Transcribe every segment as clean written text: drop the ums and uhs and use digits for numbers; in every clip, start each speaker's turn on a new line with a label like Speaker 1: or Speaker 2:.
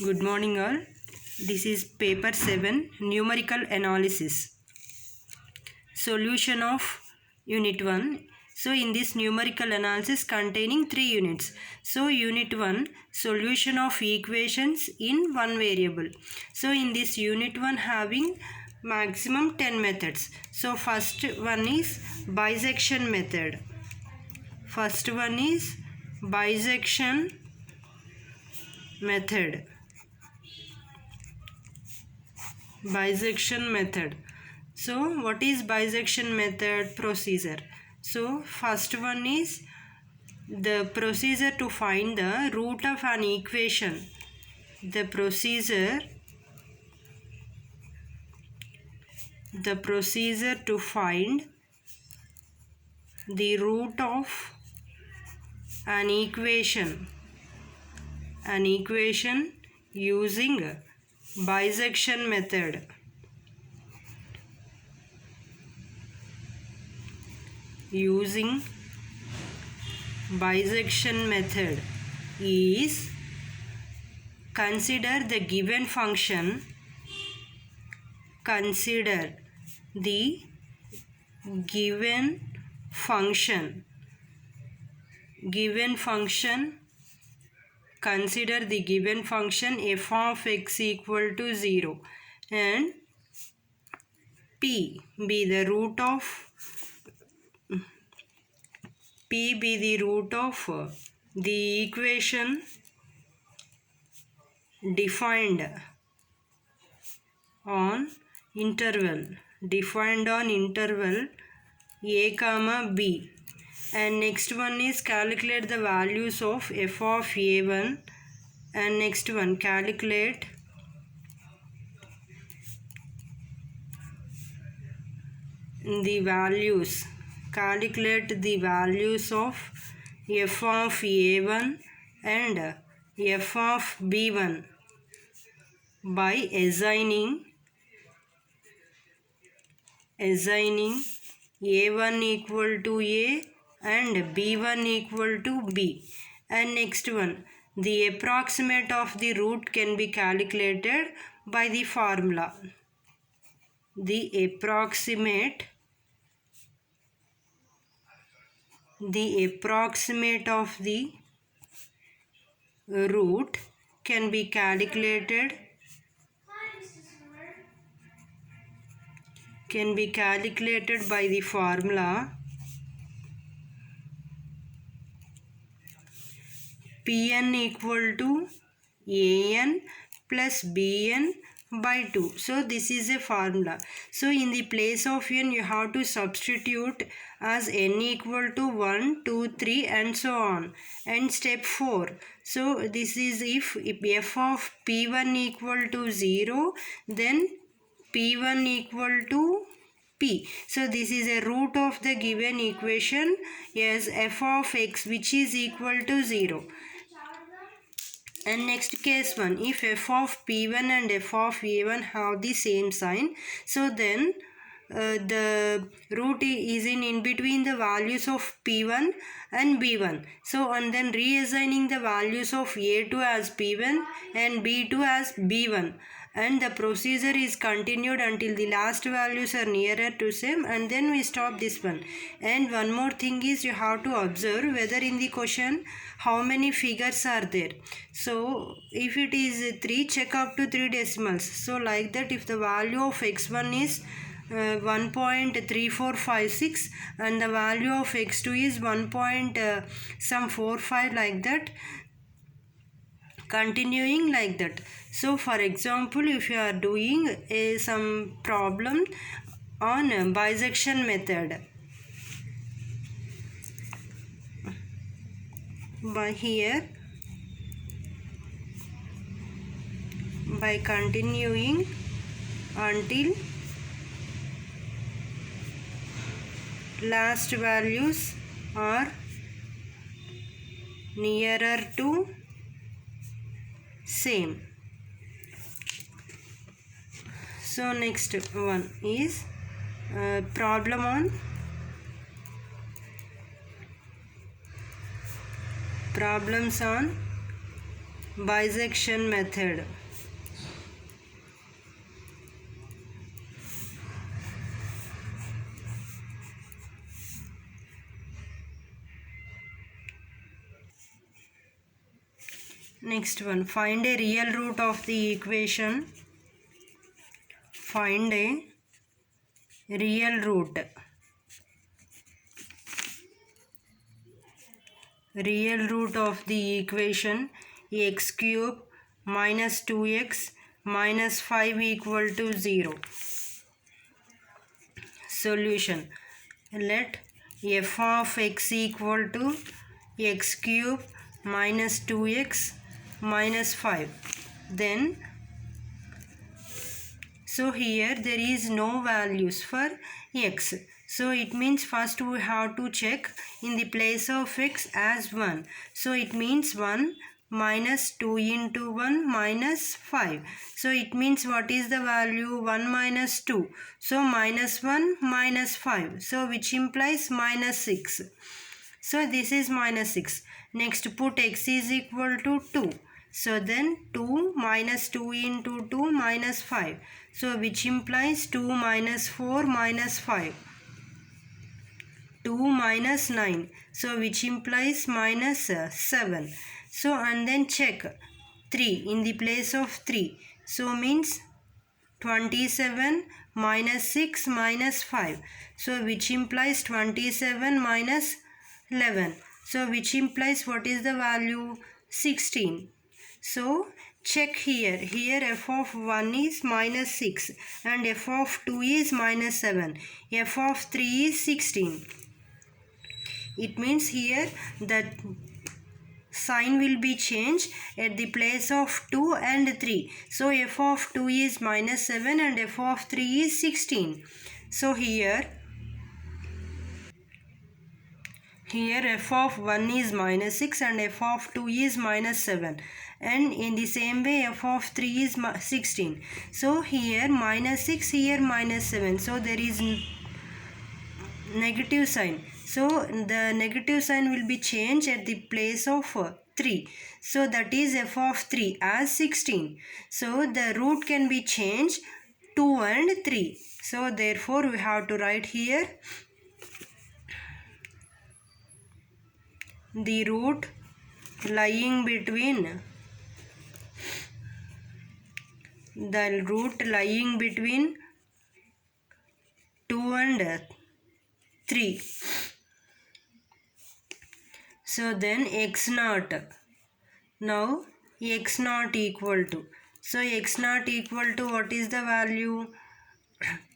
Speaker 1: Good morning all. This is paper 7 numerical analysis. Solution of unit 1. So in this numerical analysis containing 3 units. So unit 1 solution of equations in one variable. So in this unit 1 having maximum 10 methods. So first one is bisection method. First one is bisection method. Bisection method. So what is bisection method procedure? So first one is the procedure to find the root of an equation. The procedure to find the root of an equation using bisection method. Using bisection method is consider the given function. Consider the given function. Consider the given function f of x equal to 0 and p be the root of the equation defined on interval a comma b. And next one is calculate the values of f of a1, and next one calculate the values of f of a1 and f of b1 by assigning a1 equal to a and b1 equal to b. And next one, the approximate of the root can be calculated by the formula. The approximate of the root can be calculated by the formula Pn equal to An plus Bn by 2. So this is a formula. So in the place of n you have to substitute as n equal to 1, 2, 3 and so on. And step 4. So this is if f of p1 equal to 0, then p1 equal to p. So this is a root of the given equation as f of x which is equal to 0. And next case 1, if f of p1 and f of a1 have the same sign, so then the root is in between the values of p1 and b1. So and then reassigning the values of a2 as p1 and b2 as b1. And the procedure is continued until the last values are nearer to same, and then we stop this one. And one more thing is you have to observe whether in the question how many figures are there. So if it is 3, check up to 3 decimals. So like that, if the value of x1 is 1.3456 and the value of x2 is 1.45 like that, continuing like that. So for example, if you are doing some problem on bisection method, by here, by continuing until last values are nearer to same. So next one is problems on bisection method. Next one, find a real root of the equation. Find a real root. Real root of the equation x cube minus 2x minus 5 equal to 0. Solution. Let f of x equal to x cube minus 2x minus 5. Then, so here there is no values for x. So it means first we have to check in the place of x as 1. So it means 1 minus 2 into 1 minus 5. So it means what is the value? 1 minus 2. So minus 1 minus 5. So which implies minus 6. So this is minus 6. Next put x is equal to 2. So then 2 minus 2 into 2 minus 5. So which implies 2 minus 4 minus 5. 2 minus 9. So which implies minus 7. So and then check 3 in the place of 3. So means 27 minus 6 minus 5. So which implies 27 minus 11. So which implies what is the value? 16. So check here. Here f of 1 is minus 6 and f of 2 is minus 7. F of 3 is 16. It means here that sign will be changed at the place of 2 and 3. So f of 2 is minus 7 and f of 3 is 16. So here f of 1 is minus 6 and f of 2 is minus 7. And in the same way f of 3 is 16. So here minus 6, here minus 7. So there is negative sign. So the negative sign will be changed at the place of 3. So that is f of 3 as 16. So the root can be changed 2 and 3. So therefore we have to write here the root lying between 2 and 3. So then x naught. Now x naught equal to. So x naught equal to what is the value?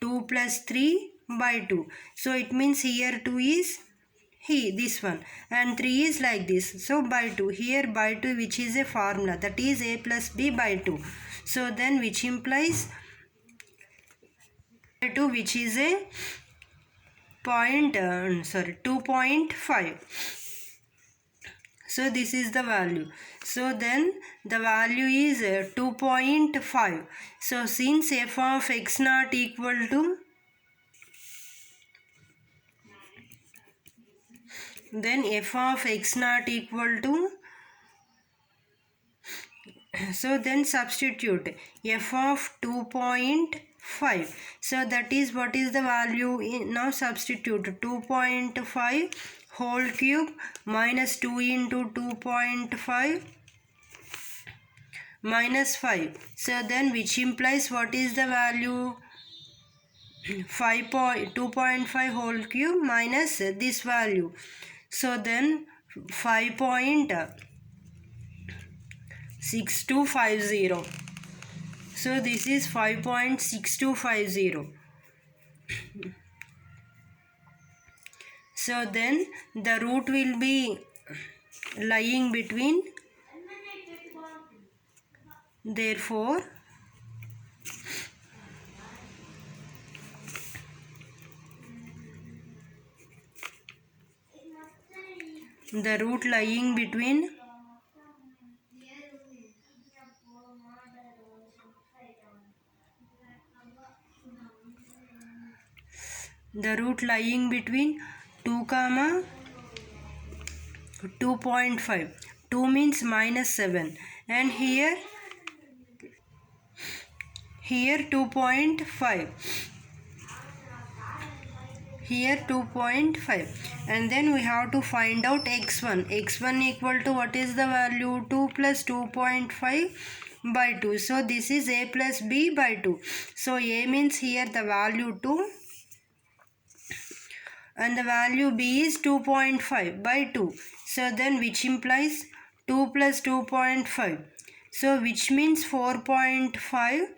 Speaker 1: 2 plus 3 by 2. So it means here 2 is this one and 3 is like this. So by 2. Here by 2 which is a formula, that is a plus b by 2. So then which implies 2 which is a 2.5. So this is the value. So then the value is 2.5. So since f of x naught equal to, then f of x naught equal to, so then substitute f of 2.5. So that is what is the value? Now substitute 2.5 whole cube minus 2 into 2.5 minus 5. So then which implies what is the value? 2.5 whole cube minus this value. So then 5.6250. So this is 5.6250. So then the root will be lying between. Therefore the root lying between the root lying between 2 comma 2.5. 2 means minus 7 and here 2.5, here 2.5, and then we have to find out x1 equal to what is the value, 2 plus 2.5 by 2. So this is a plus b by 2. So a means here the value 2 and the value b is 2.5 by 2. So then which implies 2 plus 2.5. So which means 4.5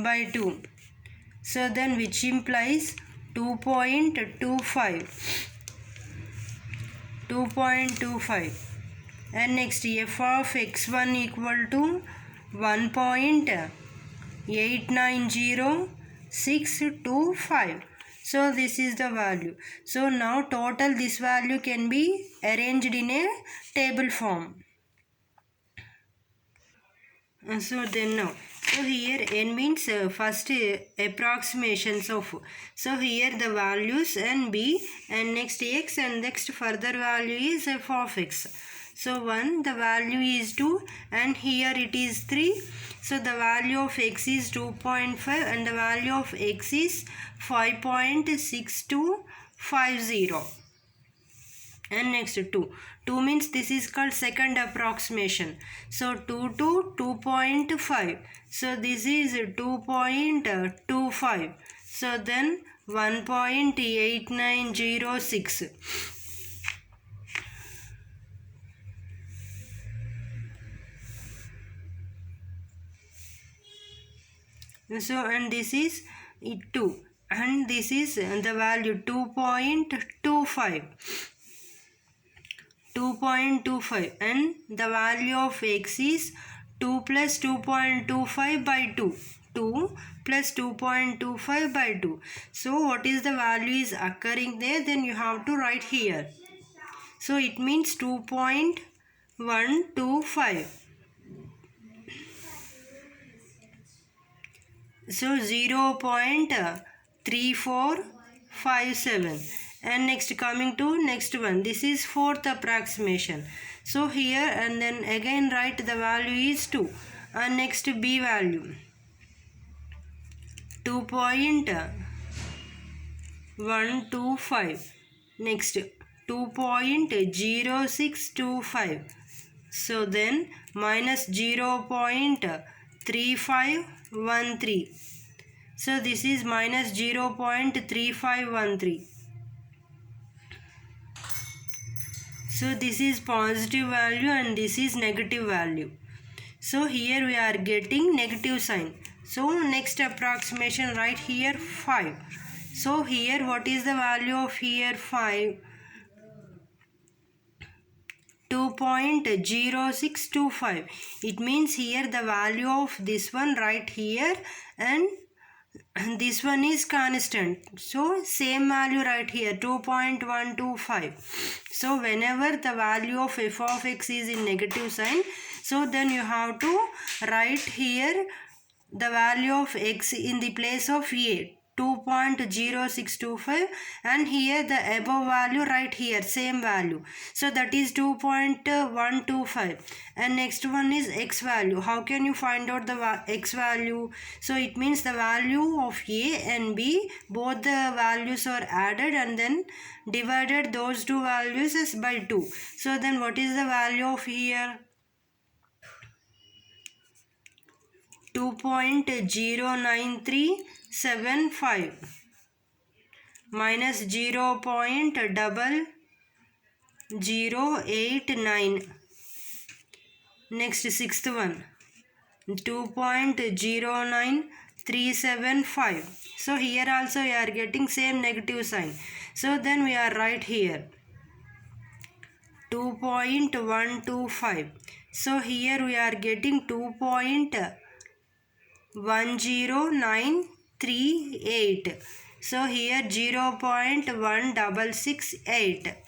Speaker 1: by 2. So then which implies 2.25. And next f of x1 equal to 1.890625. So this is the value. So now total this value can be arranged in a table form. So then now, so here n means first approximations of, so here the values and b and next x and next further value is f of x. So 1 the value is 2 and here it is 3. So the value of x is 2.5 and the value of x is 5.6250. And next 2 means this is called second approximation. So 2 to 2.5. So this is 2.25. So then 1.8906. So and this is 2 and this is the value 2.25 and the value of x is 2 plus 2.25 by 2. 2 plus 2.25 by 2. So what is the value is occurring there, then you have to write here. So it means 2.125. So 0.3457. And next coming to next one, this is fourth approximation. So here and then again write the value is 2 and next b value 2.125, next 2.0625. So then minus 0.3513. So this is minus 0.3513. So this is positive value and this is negative value. So here we are getting negative sign. So next approximation right here 5. So here what is the value of here 5? 2.0625. It means here the value of this one right here and this one is constant. So same value right here 2.125. So whenever the value of f of x is in negative sign, so then you have to write here the value of x in the place of a 2.0625 and here the above value right here same value. So that is 2.125 and next one is x value. How can you find out the x value? So it means the value of a and b, both the values are added and then divided those two values as by 2. So then what is the value of here? 2.09375 minus 0.0089. Next sixth one 2.09375. So here also we are getting same negative sign. So then we are right here 2.125. So here we are getting 2.10938. So here 0.1668.